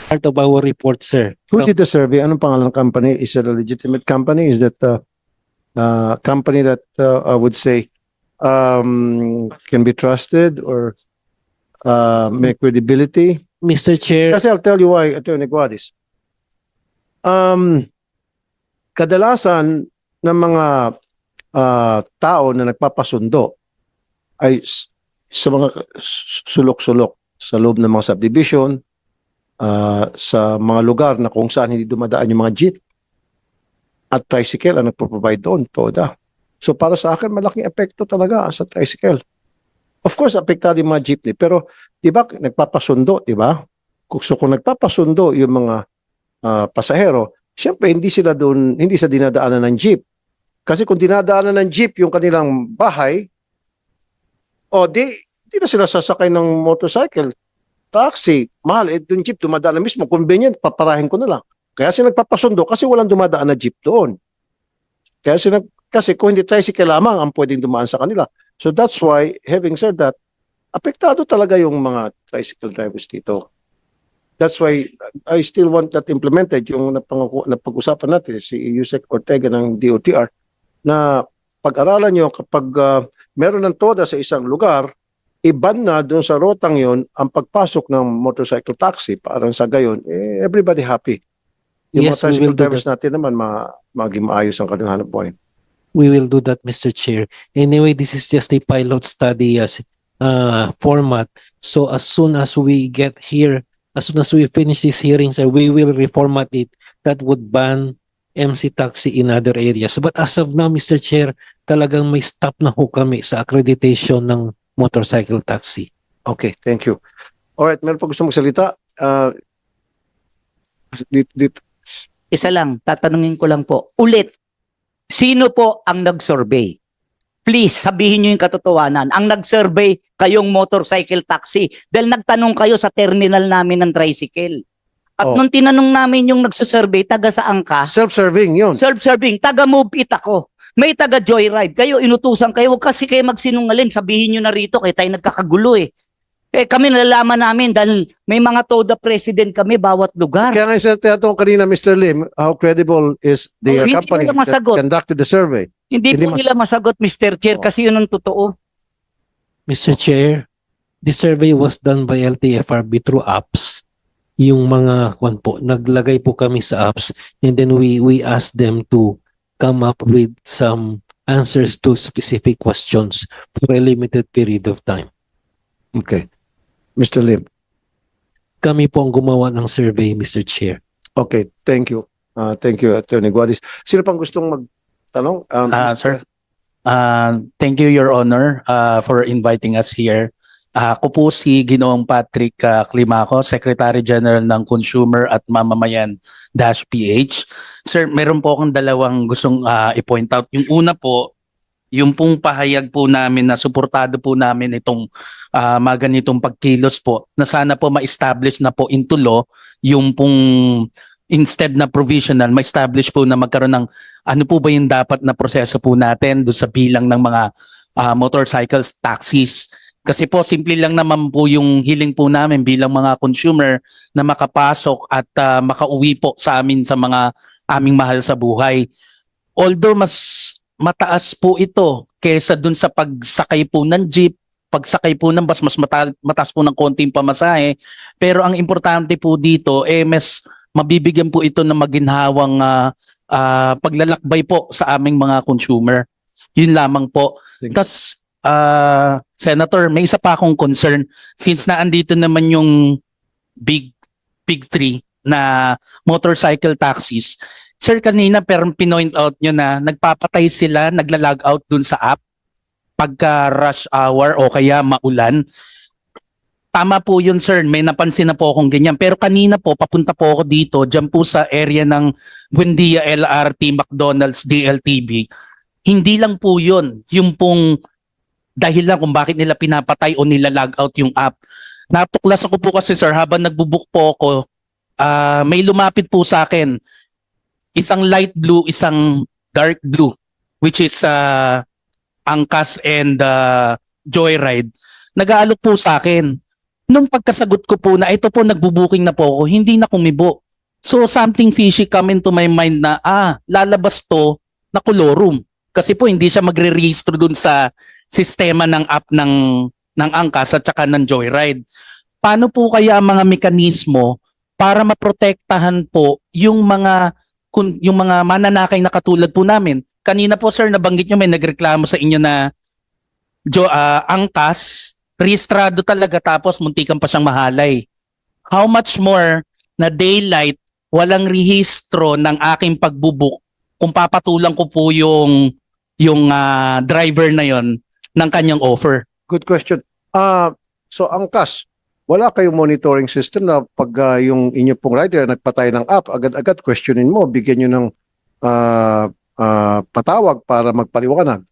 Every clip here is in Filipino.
part of our report, sir. Who did the survey? Anong pangalan ng company? Is it a legitimate company? Is that a company that I would say can be trusted or may credibility? Mr. Chair, Kasi I'll tell you why, Attorney Guadis. Kadalasan ng mga tao na nagpapasundo ay sa mga sulok-sulok sa loob ng mga subdivision, sa mga lugar na kung saan hindi dumadaan yung mga jeep at tricycle ang nagpo-provide doon, TODA. So para sa akin, malaking epekto talaga sa tricycle. Of course, apektado yung mga jeepney. Pero, di ba, nagpapasundo, di ba? So kung nagpapasundo yung mga pasahero, siyempre hindi sila dinadaanan ng jeep. Kasi kung dinadaanan ng jeep yung kanilang bahay, di na sila sasakay ng motorcycle, taxi, mahal, yung jeep dumadaan na mismo, convenient, paparahin ko na lang. Kaya sila nagpapasundo kasi walang dumadaan na jeep doon. Kasi kung hindi tricycle lamang ang pwedeng dumaan sa kanila. So that's why, having said that, apektado talaga yung mga tricycle drivers dito. That's why I still want that implemented, yung napag-usapan natin, si Yusek Ortega ng DOTR, na pag-aralan nyo kapag meron ng TODA sa isang lugar, iban na doon sa rotang yon ang pagpasok ng motorcycle taxi. Parang sa gayon, everybody happy. Yung yes, mga we tricycle will do drivers that. natin naman, maging maayos ang kanilang hanap buhay. We will do that, Mr. Chair. Anyway, this is just a pilot study as format. So as soon as we get here, as soon as we finish this hearing, sir, we will reformat it. That would ban MC taxi in other areas. But as of now, Mr. Chair, talagang may stop na ho kami sa accreditation ng motorcycle taxi. Okay, thank you. Alright, meron pa gusto magsalita? Isa lang, tatanungin ko lang po. Ulit, sino po ang nag-survey? Please, sabihin nyo yung katotohanan. Ang nag-survey, kayong motorcycle taxi. Dahil nagtanong kayo sa terminal namin ng tricycle. At nung tinanong namin yung nagsusurvey, taga saan ka? Self-serving yun. Self-serving, taga Move It ako. May taga Joyride. Kayo, inutusan kayo. Huwag kasi kayo magsinungaling. Sabihin nyo na rito, kaya tayo nagkakagulo eh. Kami nalalaman namin dahil may mga TODA president kami bawat lugar. Kaya nga sa teatong kanina, Mr. Lim, how credible is the hindi company nila that masagot. conducted the survey? Hindi po nila masagot, Mr. Chair, kasi yun ang totoo. Mr. Chair, the survey was done by LTFRB through apps. Yung mga naglagay po kami sa apps, and then we asked them to come up with some answers to specific questions for a limited period of time. Okay. Mr. Lim. Kami po ang gumawa ng survey, Mr. Chair. Okay, thank you. Thank you, Attorney Guadis. Sino pang gustong magtanong? Sir, thank you, Your Honor, for inviting us here. Ako po si Ginoong Patrick Climaco, Secretary General ng Consumer at Mamamayan-PH. Sir, meron po akong dalawang gustong i-point out. Yung una po, yung pong pahayag po namin na suportado po namin itong mga ganitong pagkilos po, na sana po ma-establish na po into law yung pong instead na provisional, ma-establish po na magkaroon ng ano po ba yung dapat na proseso po natin doon sa bilang ng mga motorcycles, taxis. Kasi po, simple lang naman po yung hiling po namin bilang mga consumer na makapasok at makauwi po sa amin sa mga aming mahal sa buhay. Although mas mataas po ito kaysa dun sa pagsakay po ng jeep, pagsakay po ng bus, mas mataas po ng konting pamasahe. Pero ang importante po dito, mas mabibigyan po ito ng maginhawang paglalakbay po sa aming mga consumer. Yun lamang po. Tas Senator, may isa pa akong concern. Since naandito naman yung big three na motorcycle taxis, sir, kanina pinoint out nyo na nagpapatay sila, nagla-log out dun sa app pagka rush hour o kaya maulan. Tama po yun, sir. May napansin na po akong ganyan. Pero kanina po, papunta po ako dito, dyan po sa area ng Buendia LRT, McDonald's, DLTV. Hindi lang po yun. Yung pong dahil lang kung bakit nila pinapatay o nila-log out yung app. Natuklas ako po kasi, sir, habang nagbubook po ako, may lumapit po sa akin. Isang light blue, isang dark blue, which is Angkas and Joyride. Nag-aalok po sa akin. nung pagkasagot ko po na ito po nagbubuking na po ako, hindi na kumibo. So something fishy come into my mind na lalabas to na kolorum. Kasi po hindi siya magre-register dun sa sistema ng app ng Angkas at saka ng Joyride. Paano po kaya ang mga mekanismo para maprotektahan po yung mga mananakay na katulad po namin? Kanina po sir, nabanggit nyo may nagreklamo sa inyo na Angkas, rehistrado talaga tapos muntikan pa siyang mahalay. How much more na daylight, walang rehistro ng aking pagbubuk kung papatulang ko po yung driver na yon ng kanyang offer. Good question. So Angkas, wala kayong monitoring system na pag yung inyo pong rider nagpatay ng app, agad-agad questionin mo, bigyan nyo ng patawag para magpaliwanag.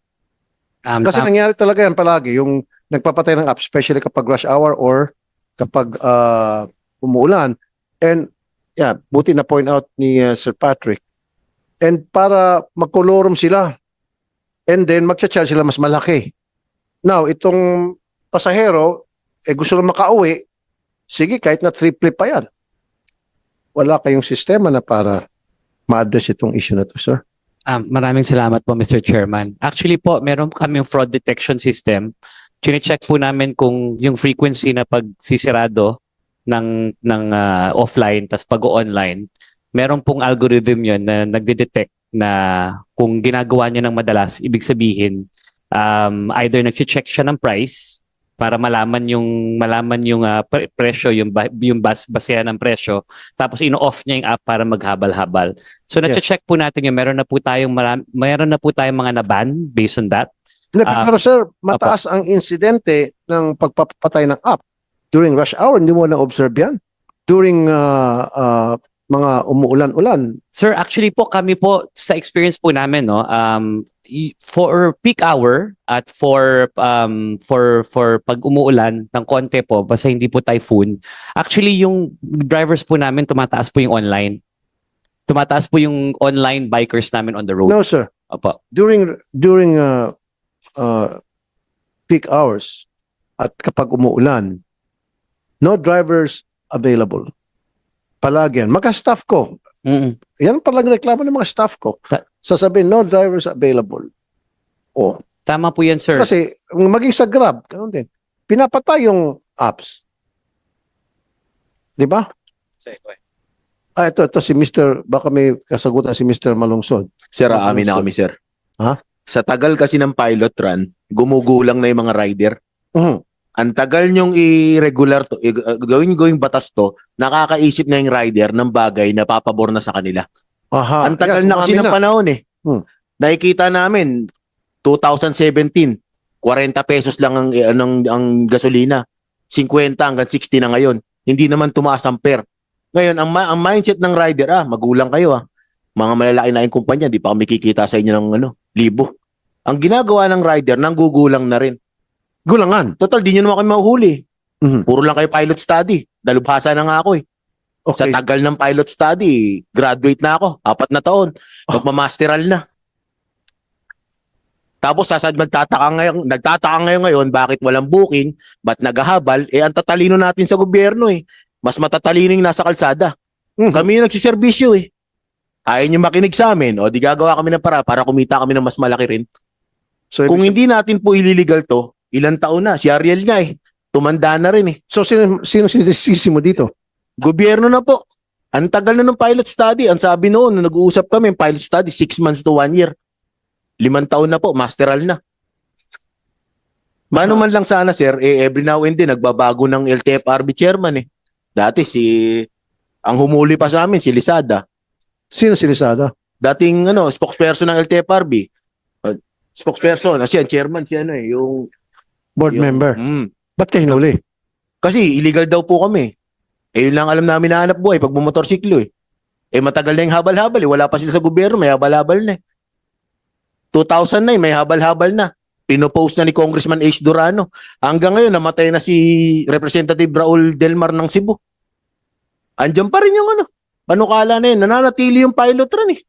Kasi nangyari talaga yan palagi, yung nagpapatay ng app, especially kapag rush hour or kapag umuulan. And yeah, buti na point out ni Sir Patrick. And para magkolorum sila, and then magcha-charge sila mas malaki. Now, itong pasahero, gusto na makauwi, sige, kahit na triple pa yan. Wala kayong sistema na para ma-address itong issue na to, sir. Maraming salamat po, Mr. Chairman. Actually po, meron kaming fraud detection system. Chine-check po namin kung yung frequency na pagsisirado ng offline tas pag-online, meron pong algorithm yon na nagde-detect na kung ginagawa niya ng madalas, ibig sabihin either nag-check siya ng price para malaman yung presyo, yung basehan ng presyo, tapos ino-off niya yung app para maghabal-habal. So na-check po natin yung meron na po tayong mga na-ban based on that. Pero sir, mataas ang insidente ng pagpapatay ng app during rush hour. Hindi mo na-observe yan? During mga umuulan-ulan. Sir, actually po kami po sa experience po namin for peak hour at for pag umuulan ng konti po basta hindi po typhoon, actually yung drivers po namin tumataas po yung online. Tumataas po yung online bikers namin on the road. No, sir. Opo. During peak hours at kapag umuulan, no drivers available. Palagi yan. Mga-staff ko. Yan palang reklamo ng mga staff ko. Sasabihin, no drivers available. Oh. Tama po yan, sir. Kasi maging sa Grab, ganun din. Pinapatay yung apps. Di ba? Ito si Mr. Baka may kasagutan si Mr. Malungsod. Sir, amin na kami, sir. Ha? Sa tagal kasi ng pilot run, gumugulang na yung mga rider. Mhm. Ang tagal nyong i-regular to, gawing batas to, nakakaisip na yung rider ng bagay na papabor na sa kanila. Aha. Ang tagal Yan, na kasi umami ng panahon eh. Nakikita namin, 2017, 40 pesos lang ang gasolina. 50 hanggang 60 na ngayon. Hindi naman tumaas ang per. Ngayon, ang mindset ng rider, magulang kayo Mga malalaki na yung kumpanya, di pa kami kikita sa inyo ng libo. Ang ginagawa ng rider, nanggugulang na rin. Gulangan. Total, di nyo naman kami mahuhuli. Mhm. Puro lang kayo pilot study. Dalubhasa na nga ako eh. Sa Okay. tagal ng pilot study, graduate na ako. 4 na taon. Magmamasteral na. Tapos nagtataka ngayon bakit walang booking, ba't naghahabal, ang tatalino natin sa gobyerno eh. Mas matatalino yung nasa kalsada. Mhm. Kami yung nagsiservisyo eh. Ayaw nyo makinig sa amin, di gagawa kami ng para kumita kami ng mas malaki rin. So, Kung hindi natin po ililigal to, ilang taon na, si Ariel nga eh. Tumanda na rin eh. So, sino sinisisi mo dito? Gobyerno na po. Ang tagal na ng pilot study. Ang sabi noon, nung nag-uusap kami, pilot study, 6 months to 1 year. 5 taon na po, masteral na. Mano man lang sana, sir, every now and then, nagbabago ng LTFRB chairman eh. Dati ang humuli pa sa amin, si Lisada. Sino sinisada? Dating spokesperson ng LTFRB. Spokesperson, siya, chairman, yung Board member. Ba't kayo hinuli? Kasi illegal daw po kami. Yun lang alam namin na hanap buhay pag bumotorsiklo eh. Matagal na yung habal-habal eh. Wala pa sila sa gobyerno, may habal-habal na eh. 2009, may habal-habal na. Pinopost na ni Congressman H. Durano. Hanggang ngayon, namatay na si Representative Raul Delmar ng Cebu. Andiyan pa rin yung panukala na yun. Nananatili yung pilot run eh.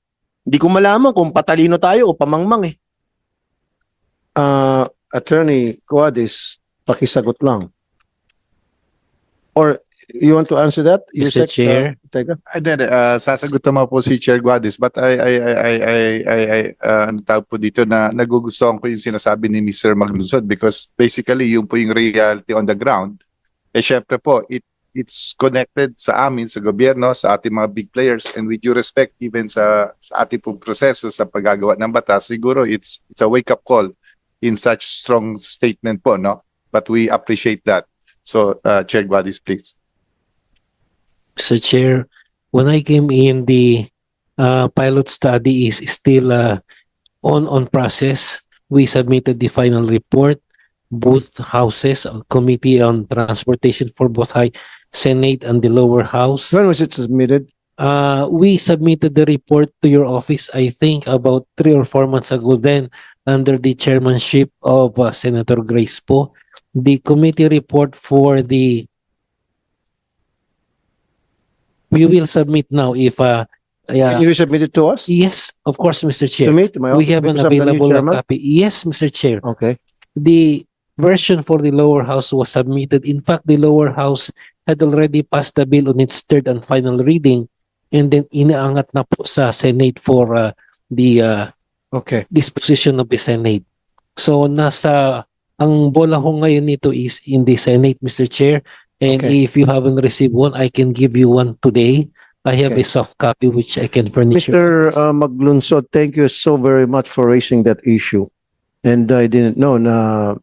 Hindi ko malaman kung patalino tayo o pamangmang eh. Attorney Cuadis, pakisagot lang. Or you want to answer that? Mr. Yusek, Chair. Teka. Sasagot naman po si Chair Guadis, but ano tawag po dito na nagugustuhan ko yung sinasabi ni Mr. Maglunsod because basically yung po yung reality on the ground. Eh syempre po, it's connected sa amin, sa gobyerno, sa ating mga big players, and with due respect even sa ating pong proseso sa paggagawa ng batas, siguro it's a wake-up call in such strong statement po, no? But we appreciate that. So, Chair Guadis, please. Mr. Chair, when I came in, the pilot study is still on process. We submitted the final report. Both houses, Committee on Transportation for both High Senate and the lower house. When was it submitted? We submitted the report to your office, I think, about 3 or 4 months ago then, under the chairmanship of Senator Grace Poe. The committee report for the... We will submit now if... Can you submit it to us? Yes, of course, Mr. To Chair. me, to my We office, have an because I'm the new available chairman? copy. Yes, Mr. Chair. Okay. The version for the lower house was submitted. In fact, the lower house had already passed the bill on its third and final reading, and then inaangat na po sa Senate for the Okay. disposition of the Senate. So ang bola ho ngayon nito is in the Senate, Mr. Chair, and Okay. if you haven't received one, I can give you one today. I have Okay. a soft copy which I can furnish you. Mr. Maglunsod, thank you so very much for raising that issue. And I didn't know na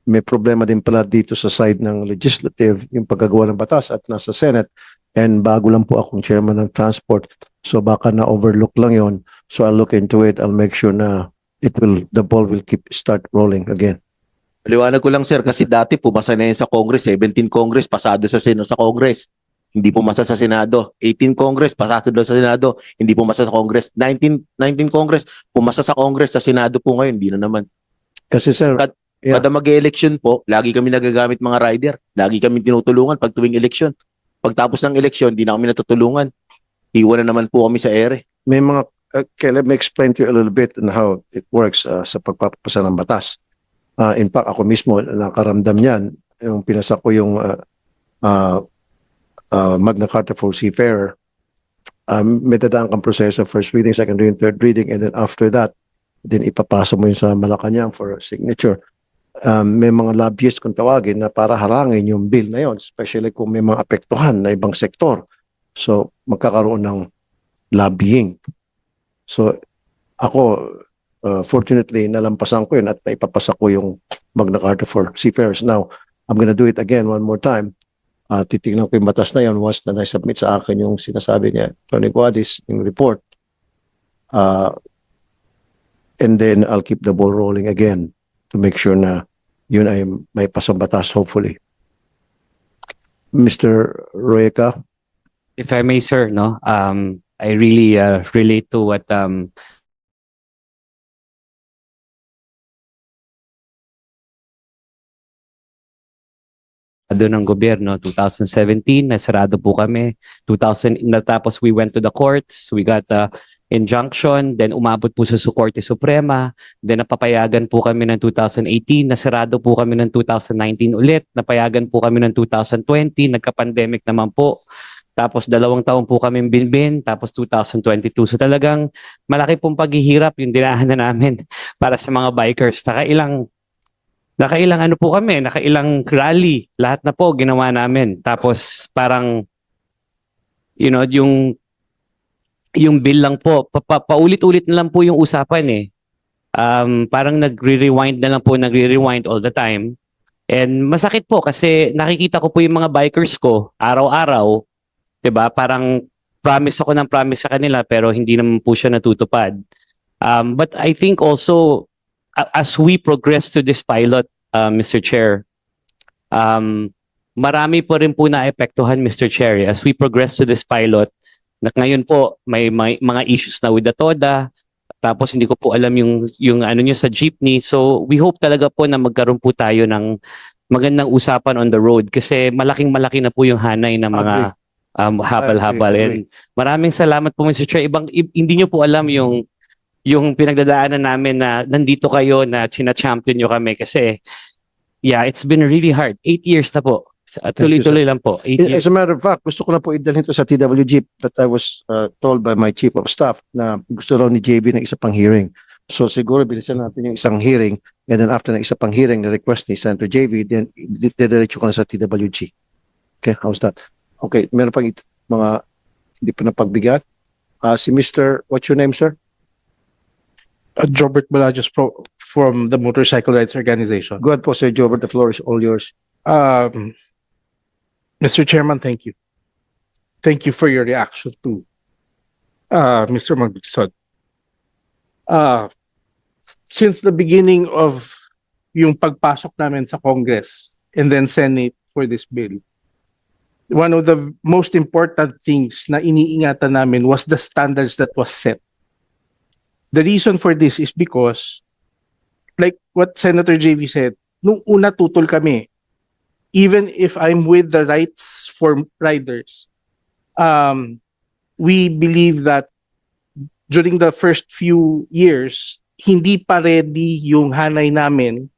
may problema din pala dito sa side ng legislative, yung paggagawa ng batas at nasa Senate. And bago lang po akong chairman ng transport. So baka na-overlook lang yon. So I'll look into it. I'll make sure na the ball will start rolling again. Paliwanag ko lang sir, kasi dati pumasa na yan sa Congress, 17 Congress, pasado sa Congress. Hindi pumasa sa Senado. 18 Congress, pasado daw sa Senado. Hindi pumasa sa Congress. 19 Congress, pumasa sa Congress. Sa Senado po ngayon, hindi na naman. Kasi sir, yeah. Kada mag-election po, lagi kami nagagamit mga rider. Lagi kami tinutulungan pag tuwing election. Pagtapos ng election, hindi na kami natutulungan. Iwan na naman po kami sa ere. may mga, okay, let me explain to you a little bit on how it works sa pagpapasa ng batas. In fact, ako mismo nakaramdam niyan. Yung pinasa ko yung Magna Carta for Seafarer. May dadaan kang proseso, first reading, second reading, third reading, and then after that, then ipapasa mo yun sa Malacanang for signature. May mga lobbyist kung tawagin na para harangin yung bill na yon, especially kung may mga apektuhan na ibang sektor. So, magkakaroon ng lobbying. So, ako, fortunately, nalampasan ko yun at naipapasa ko yung Magna Carta for Seafarers. Now, I'm gonna do it again one more time. Titignan ko yung batas na yun once na na-submit sa akin yung sinasabi niya, Tony Guadis, yung report. And then, I'll keep the ball rolling again to make sure na yun ay may pasang batas, hopefully. Mr. Roeca? If I may, sir, no, I really relate to what ng gobyerno. 2017 nasarado po kami. 2000 natapos, we went to the courts, we got injunction, then umabot po sa Korte Suprema, then napapayagan po kami ng 2018, nasarado po kami ng 2019 ulit, napayagan po kami ng 2020, nagka-pandemic naman po. Tapos 2 taon po kami binbin, tapos 2022. So talagang malaki pong paghihirap yung dinaanan namin para sa mga bikers. Nakailang ano po kami, nakailang rally, lahat na po ginawa namin. Tapos parang, you know, yung bill lang po, paulit-ulit na lang po yung usapan eh. Parang nagre-rewind all the time. And masakit po kasi nakikita ko po yung mga bikers ko araw-araw, 'di ba? Parang promise ako ng promise sa kanila pero hindi naman po siya natutupad. But I think also as we progress to this pilot, Mr. Chair, marami po rin po naapektuhan, Mr. Chair. As we progress to this pilot, ngayon po may mga issues na with the TODA, tapos hindi ko po alam yung ano nyo sa jeepney. So we hope talaga po na magkaroon po tayo ng magandang usapan on the road kasi malaking-malaki na po yung hanay ng mga habal-habal. And maraming salamat po, Mr. Chair. Hindi nyo po alam yung pinagdadaanan namin na nandito kayo na china-champion nyo kami kasi yeah, it's been really hard. 8 years na po. At Thank you, tuloy-tuloy lang po. 8 years. As a matter of fact, gusto ko na po idalhin ito sa TWG, but I was told by my chief of staff na gusto raw ni JB ng isa pang hearing. So siguro bilisan natin yung isang hearing, and then after ng isa pang hearing na request ni Senator JB, then didiretso ko na sa TWG. Okay, how's that? Okay, meron pang mga hindi pa napagbigyan. Si Mr. What's your name, sir? Jobert Balajos from the Motorcycle Rights Organization. Go ahead po, Sir Jobert. The floor is all yours. Mr. Chairman, thank you. Thank you for your reaction to Mr. Maglunsod. Since the beginning of yung pagpasok namin sa Congress and then Senate for this bill, one of the most important things na iniingatan namin was the standards that was set. The reason for this is because, like what Senator JV said, nung una tutol kami, even if I'm with the rights for riders, we believe that during the first few years, hindi pa ready yung hanay namin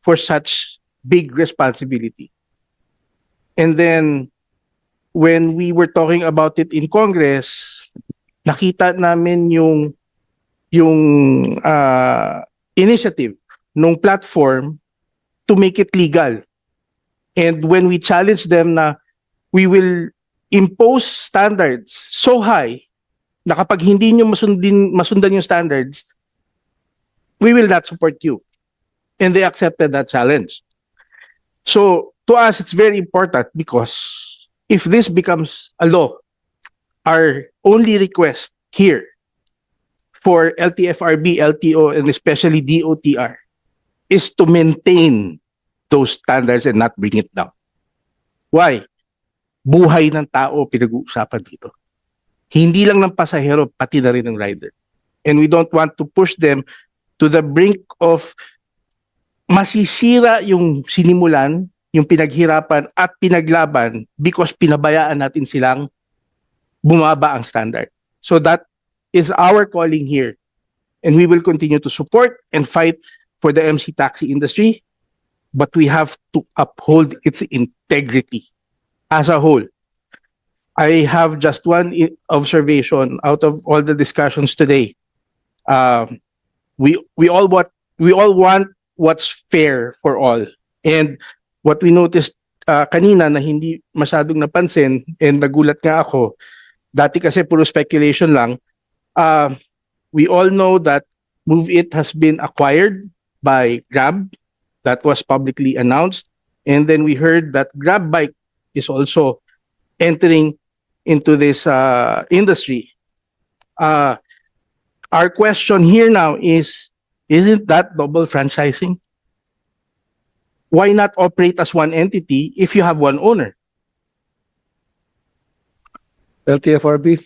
for such big responsibility. And then, when we were talking about it in Congress, nakita namin yung initiative nung platform to make it legal. And when we challenge them na we will impose standards so high na kapag hindi nyo masundan yung standards, we will not support you. And they accepted that challenge. So to us, it's very important because if this becomes a law, our only request here for LTFRB, LTO, and especially DOTR is to maintain those standards and not bring it down. Why? Buhay ng tao pinag-uusapan dito. Hindi lang ng pasahero, pati na rin ng rider. And we don't want to push them to the brink of masisira yung sinimulan, yung pinaghirapan at pinaglaban because pinabayaan natin silang bumaba ang standard. So that is our calling here. And we will continue to support and fight for the MC taxi industry, but we have to uphold its integrity as a whole. I have just one observation out of all the discussions today. We all want what's fair for all. And what we noticed kanina na hindi masyadong napansin and nagulat nga ako, dati kasi puro speculation lang, we all know that Move It has been acquired by Grab. That was publicly announced. And then we heard that Grab Bike is also entering into this industry. Our question here now is, isn't that double franchising? Why not operate as one entity if you have one owner? LTFRB.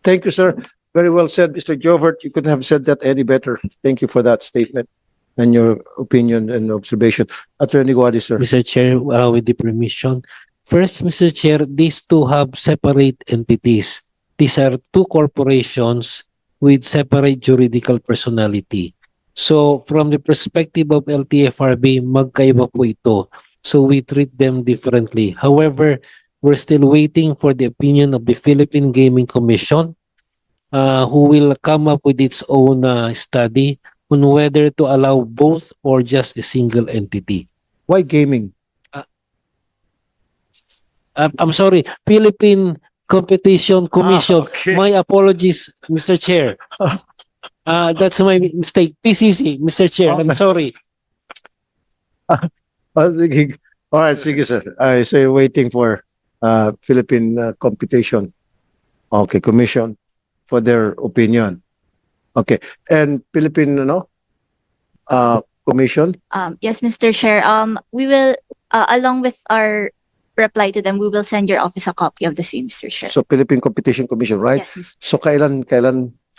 Thank you, sir. Very well said, Mr. Jovert. You couldn't have said that any better. Thank you for that statement and your opinion and observation. Attorney Guadi, sir. Mr. Chair, with the permission. First, Mr. Chair, these two have separate entities. These are two corporations with separate juridical personality. So, from the perspective of LTFRB, magkaiba po ito. So, we treat them differently. However, we're still waiting for the opinion of the Philippine Gaming Commission, who will come up with its own study on whether to allow both or just a single entity. Why gaming? I'm sorry, Philippine Competition Commission. okay. My apologies, Mr. Chair. That's my mistake. PCC, Mr. Chair. I'm sorry. Sige. All right, sige, sir. I say waiting for Philippine Competition. Okay, Commission for their opinion. Okay. And Philippine, Commission? Yes, Mr. Chair. We will, along with our reply to them, we will send your office a copy of the same, Mr. Chair. So Philippine Competition Commission, right? Yes, Mr. So kailan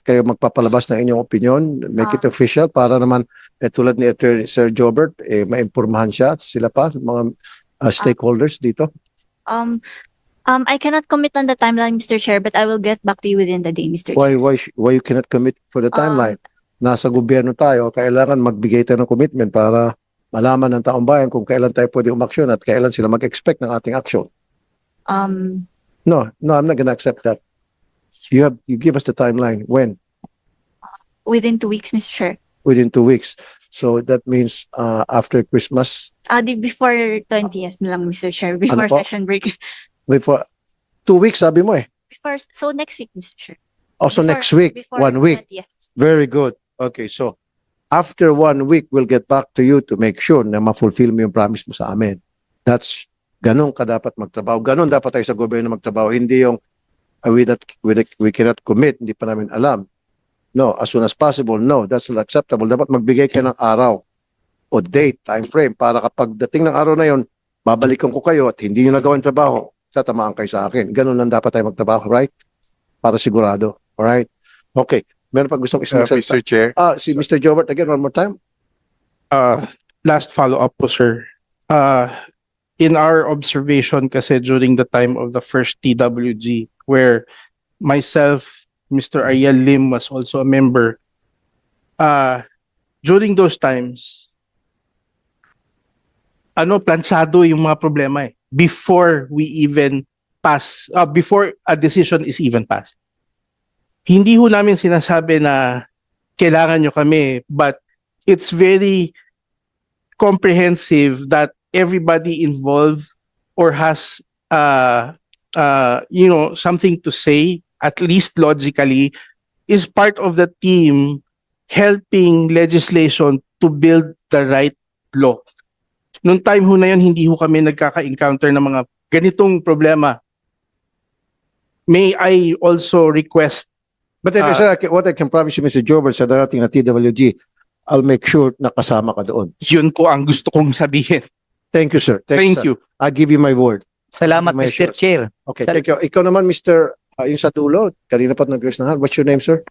kayo magpapalabas ng inyong opinion? Make it official para naman tulad ni Attorney Sir Jobert, maimpurmahan siya at sila pa, mga stakeholders dito. I cannot commit on the timeline, Mr. Chair, but I will get back to you within the day, Mr. Chair. Why you cannot commit for the timeline? Nasa gobyerno tayo, kailangan magbigay tayo ng commitment para malaman ng taong bayan kung kailan tayo pwede umaksyon at kailan sila mag-expect ng ating action. No, I'm not gonna accept that. You give us the timeline. When? Within 2 weeks, Mr. Chair. Within 2 weeks. So that means after Christmas, Before 20th na lang, Mr. Chair. Before po? session break. before 2 weeks, sabi mo eh. So next week, Mr. Chair. Also Before- next week, before 1 week. 20th. Very good. Okay, so after 1 week, we'll get back to you to make sure na ma-fulfill mo yung promise mo sa amin. That's, ganun ka dapat magtrabaho. Ganun dapat tayo sa gobyerno magtrabaho. Hindi yung we cannot commit, hindi pa namin alam. No, as soon as possible. No, that's not acceptable. Dapat magbigay ka ng araw o date, time frame, para kapag dating ng araw na yon, babalikan ko kayo at hindi nyo nagawa yung trabaho, tatamaan kayo sa akin. Ganun lang dapat tayo magtrabaho, right? Para sigurado. Alright? Okay. Meron pa gustong isang Mr. Chair. si Mr. Jobert, again, one more time. Last follow-up po, sir. In our observation kasi during the time of the first TWG, where myself, Mr. Ariel Lim was also a member, during those times, plansado yung mga problema eh. Before we even before a decision is even passed. Hindi ho namin sinasabi na kailangan nyo kami, but it's very comprehensive that everybody involved or has something to say, at least logically, is part of the team helping legislation to build the right law. Noong time ho na yun, hindi ho kami nagkaka-encounter ng mga ganitong problema. May I also request, But then, sir, what I can promise you, Mr. Jobert, sa darating na TWG, I'll make sure na kasama ka doon. yun po ang gusto kong sabihin. Thank you, sir. Thank sir. you. I give you my word. Salamat, May Mr. sure. Chair. Okay, thank you. Ikaw naman, Mr. Yung sa dulo, kanina pa nag-raise na hand. What's your name, sir?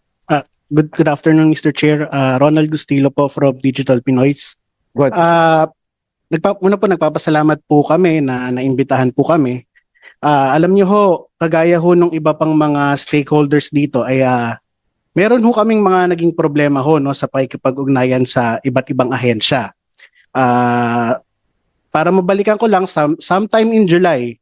Good afternoon, Mr. Chair. Ronald Gustilo po from Digital Pinoys. Go ahead. Una po, nagpapasalamat po kami na naimbitahan po kami. Alam niyo ho, kagaya ho nung iba pang mga stakeholders dito ay meron ho kaming mga naging problema ho no, sa pakikipag-ugnayan sa iba't ibang ahensya. Para mabalikan ko lang, sometime in July,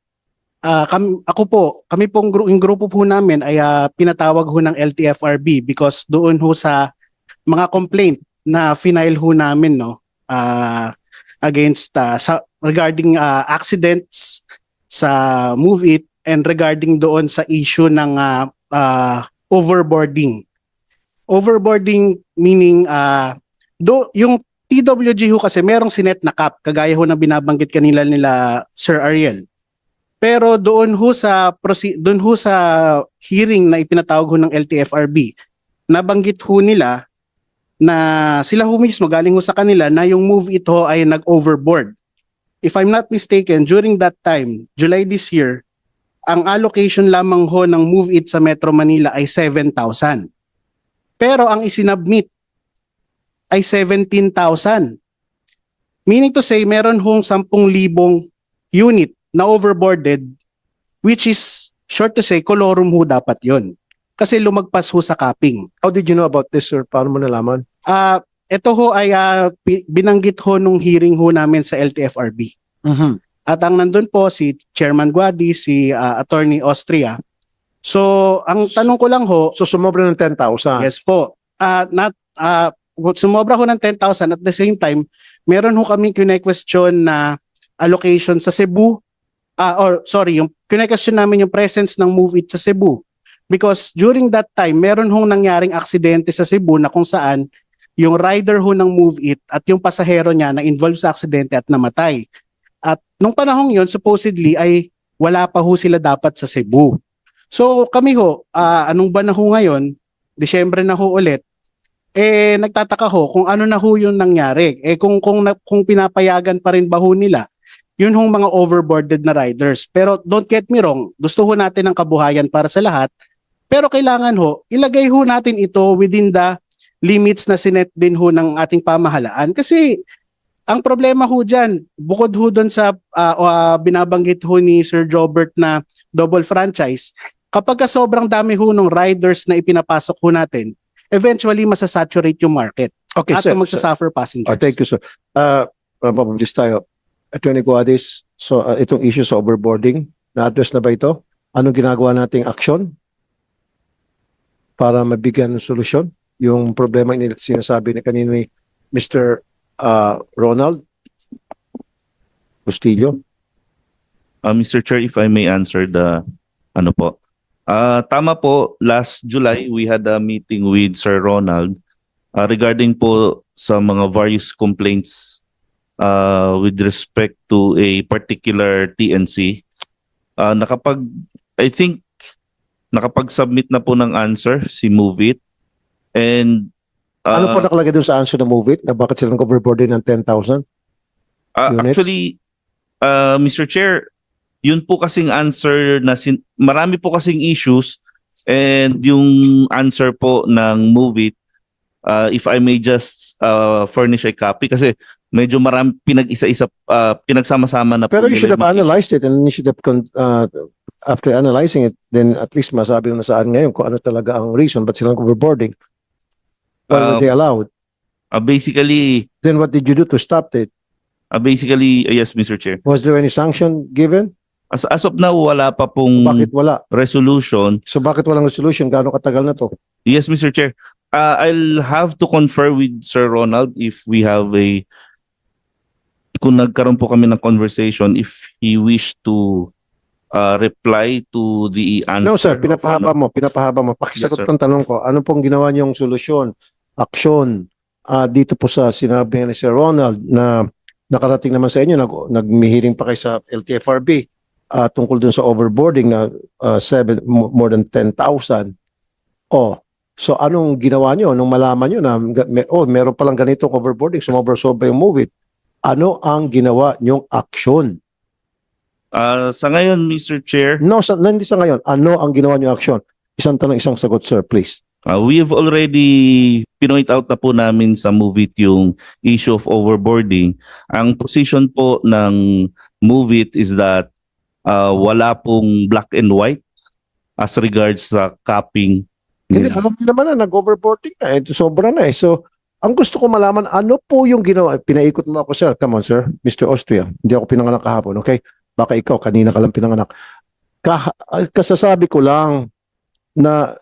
kami pong yung grupo po namin ay pinatawag ho ng LTFRB because doon ho sa mga complaint na final ho namin no against regarding accidents sa Move It and regarding doon sa issue ng overboarding. Overboarding meaning yung TWG ho kasi merong sinet na cap kagaya ho na binabanggit kanila nila Sir Ariel. Pero doon ho sa hearing na ipinatawag ho ng LTFRB, nabanggit ho nila na sila ho mismo galing ho sa kanila na yung Move It ho ay nag-overboard. If I'm not mistaken, during that time, July this year, ang allocation lamang ho ng Move It sa Metro Manila ay 7,000. Pero ang isinubmit ay 17,000. Meaning to say, meron hong 10,000 unit na overboarded, which is, short to say, kolorum ho dapat yon. Kasi lumagpas ho sa capping. How did you know about this, sir? Paano mo nalaman? Ito ho ay binanggit ho nung hearing ho namin sa LTFRB. At ang nandun po si Chairman Guadi, si Attorney Austria. So, ang tanong ko lang ho, So, sumobra ng 10,000. yes po, sumobra ho ng 10,000 at the same time, meron ho kaming kine-question na allocation sa Cebu, yung kine-question namin yung presence ng Move It sa Cebu. Because during that time, meron hong nangyaring aksidente sa Cebu na kung saan yung rider ho ng Move It at yung pasahero niya na involved sa aksidente at namatay. At nung panahong yon supposedly ay wala pa ho sila dapat sa Cebu. So kami ho, anong ba na ho ngayon? Disyembre na ho ulit. Nagtataka ho kung ano na ho yung nangyari. Kung pinapayagan pa rin ba ho nila, yun hong mga overboarded na riders. Pero don't get me wrong, gusto ho natin ng kabuhayan para sa lahat. Pero kailangan ho, ilagay ho natin ito within the limits na sinet din ho ng ating pamahalaan. Kasi ang problema ho dyan, bukod ho doon sa binabanggit ho ni Sir Jobert na double franchise, kapag sobrang dami ho ng riders na ipinapasok ho natin, eventually masasaturate yung market. Okay, At sir. magsasuffer passengers. Thank you, sir. mapabilis tayo. Attorney Guadis, so itong issue sa overboarding, na-address na ba ito? Anong ginagawa nating aksyon para mabigyan ng solusyon? Yung problema na sinasabi ni kanino ni Mr. Ronald Bustillo. Mr. Chair, if I may answer the ano po. Tama po, last July we had a meeting with Sir Ronald regarding po sa mga various complaints with respect to a particular TNC. I think nakapag-submit na po ng answer si Move It. And Ano po nakalagay doon sa answer na Move It? Na bakit silang overboarded ng 10,000? units? actually, Mr. Chair, yun po kasing answer na marami po kasing issues, and yung answer po ng Move It, if I may just furnish a copy kasi medyo marami pinag-isa-isa, pinagsama-sama na Pero po you should nila have yung mga analyzed it and you should have after analyzing it, then at least masabi mo na saan ngayon kung ano talaga ang reason ba't silang overboarding. Why were they allowed? Basically, Then what did you do to stop it? yes, Mr. Chair. Was there any sanction given? As of now, wala pa pong Bakit wala? resolution. So bakit walang resolution? Gaano katagal na to? Yes, Mr. Chair. I'll have to confer with Sir Ronald if we have kung nagkaroon po kami ng conversation, if he wish to reply to the answer. No sir, of pinapahaba mo. Yes, Pakisagot sir. ng tanong ko, ano pong ginawa niyong solusyon, aksyon, dito po sa sinabi ni Sir Ronald na nakarating naman sa inyo, nagmihiring pa kayo sa LTFRB tungkol dun sa overboarding na more than 10,000. So anong ginawa niyo nung malaman niyo na meron palang ganitong overboarding, sumobra-sobra yung Move It? Ano ang ginawa niyong aksyon? Sa ngayon, Mr. Chair, No, hindi sa ngayon. Ano ang ginawa niyong aksyon? Isang tanong, isang sagot, sir, please. we have already pinoint out na po namin sa Move It yung issue of overboarding. Ang position po ng Move It is that wala pong black and white as regards sa capping. Hindi, alam niyo naman na nag-overboarding na. Sobra na eh. So, ang gusto ko malaman, ano po yung ginawa? Pinaikot mo ako, sir. Come on, sir. Mr. Austria. Hindi ako pinanganak kahapon, okay? Baka ikaw, kanina ka lang pinanganak. Kasasabi ko lang na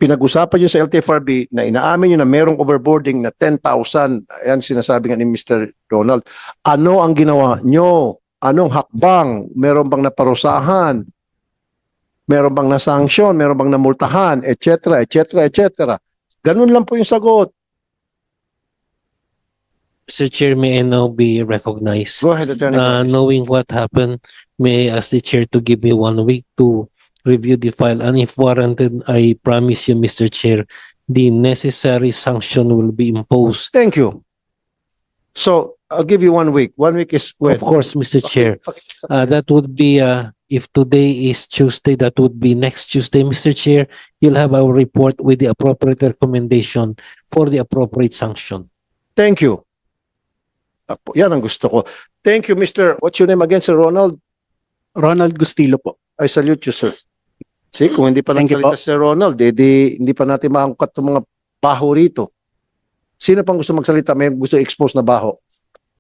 pinag-usapan nyo sa LTFRB na inaamin nyo na merong overboarding na 10,000. Ayan sinasabi nga ni Mr. Ronald. Ano ang ginawa nyo? Anong hakbang? Meron bang naparusahan? Meron bang nasanksyon? Meron bang namultahan? Etc. Ganun lang po yung sagot. Mr. Chair, may I now be recognized? Go ahead, Attorney. Gomez. Knowing what happened, may I ask the chair to give me 1 week to review the file, and if warranted, I promise you, Mr. Chair, the necessary sanction will be imposed. Thank you. So, I'll give you 1 week. 1 week is when? Of course, Mr. Chair. That would be, if today is Tuesday, that would be next Tuesday, Mr. Chair. You'll have our report with the appropriate recommendation for the appropriate sanction. Thank you. Yan ang gusto ko. Thank you, Mr. What's your name again, Sir Ronald? Ronald Gustillo po. I salute you, sir. See, kung hindi pa Thank you nagsalita si Sir Ronald, hindi pa natin maangkat itong mga baho rito. Sino pang gusto magsalita? May gusto expose na baho?